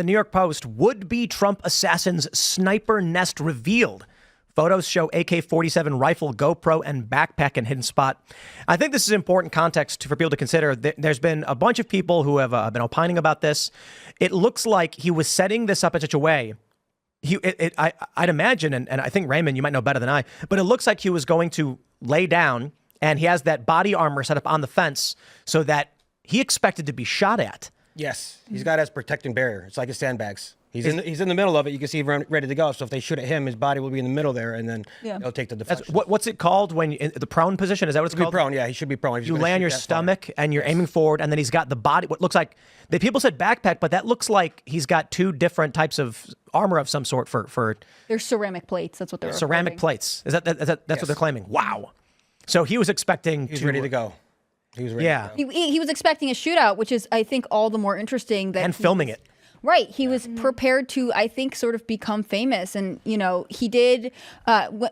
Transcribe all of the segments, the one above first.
The New York Post, would-be Trump assassin's sniper nest revealed. Photos show AK-47 rifle, GoPro, and backpack in hidden spot. I think this is important context for people to consider. There's been a bunch of people who have been opining about this. It looks like he was setting this up in such a way. I'd imagine, and I think, Raymond, you might know better than I, but it looks like he was going to lay down, and he has that body armor set up on the fence so that he expected to be shot at. Yes, he's got it as protecting barrier. It's like his sandbags. He's in the middle of it. You can see him ready to go. So if they shoot at him, his body will be in the middle there, and then they'll take the deflection. What's it called when in the prone position? Is that what it's called? Prone, yeah. He should be prone. You lay on your stomach and you're aiming forward, and then he's got the body. What looks like people said backpack, but that looks like he's got two different types of armor of some sort. For they're ceramic plates. That's what they're ceramic plates. That's what they're claiming. Wow. So he was expecting. He's ready to go. He was ready. Yeah. To go. He was expecting a shootout, which is, I think, all the more interesting. That and filming it. Right. He was prepared to, I think, sort of become famous. And, you know, he did,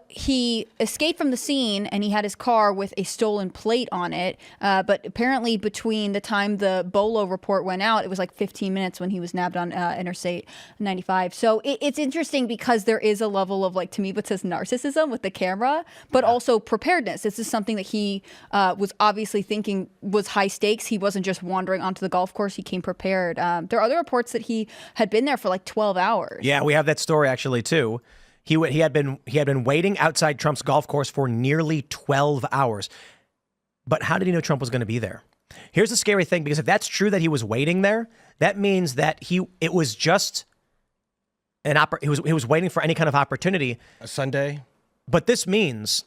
he escaped from the scene and he had his car with a stolen plate on it. But apparently between the time the Bolo report went out, it was like 15 minutes when he was nabbed on Interstate 95. So it's interesting because there is a level of, like, to me, what says narcissism with the camera, but also preparedness. This is something that he was obviously thinking was high stakes. He wasn't just wandering onto the golf course. He came prepared. There are other reports that he had been there for like 12 hours. Yeah, we have that story actually too. He had been waiting outside Trump's golf course for nearly 12 hours. But how did he know Trump was going to be there? Here's the scary thing, because if that's true that he was waiting there, that means that it was just he was waiting for any kind of opportunity. A Sunday. But this means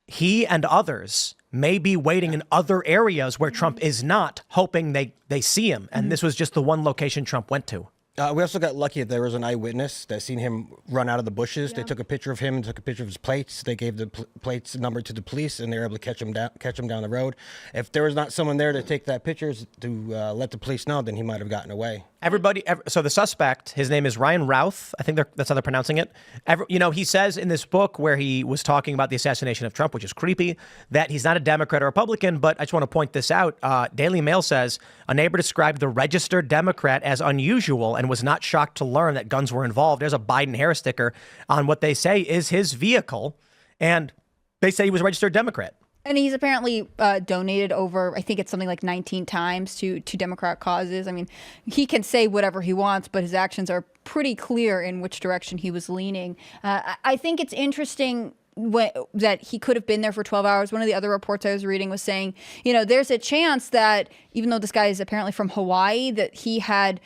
he and others may be waiting in other areas where Trump is not, hoping they see him. And this was just the one location Trump went to. We also got lucky that there was an eyewitness that seen him run out of the bushes. Yeah. They took a picture of him and took a picture of his plates. They gave the plates number to the police, and they were able to catch him down the road. If there was not someone there to take that pictures to let the police know, then he might have gotten away. So the suspect, his name is Ryan Routh. I think that's how they're pronouncing it. He says in this book where he was talking about the assassination of Trump, which is creepy, that he's not a Democrat or Republican. But I just want to point this out. Daily Mail says a neighbor described the registered Democrat as unusual and was not shocked to learn that guns were involved. There's a Biden-Harris sticker on what they say is his vehicle, and they say he was a registered Democrat. And he's apparently donated over, I think it's something like 19 times to Democrat causes. I mean, he can say whatever he wants, but his actions are pretty clear in which direction he was leaning. I think it's interesting that he could have been there for 12 hours. One of the other reports I was reading was saying, there's a chance that even though this guy is apparently from Hawaii, that he had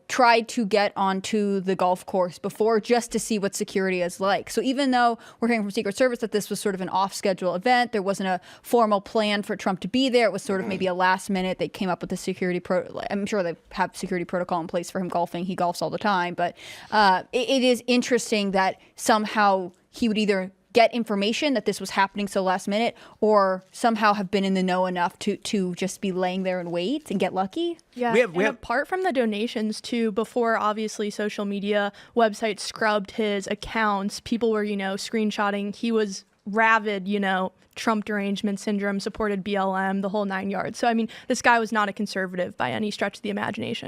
tried to get onto the golf course before just to see what security is like. So even though we're hearing from Secret Service that this was sort of an off-schedule event, there wasn't a formal plan for Trump to be there. It was sort of maybe a last minute. They came up with the security I'm sure they have security protocol in place for him golfing. He golfs all the time. But it is interesting that somehow he would either get information that this was happening so last minute, or somehow have been in the know enough to just be laying there and wait and get lucky. Yeah, and apart from the donations too, before obviously social media websites scrubbed his accounts, people were, screenshotting. He was rabid, Trump derangement syndrome, supported BLM, the whole 9 yards. So, I mean, this guy was not a conservative by any stretch of the imagination.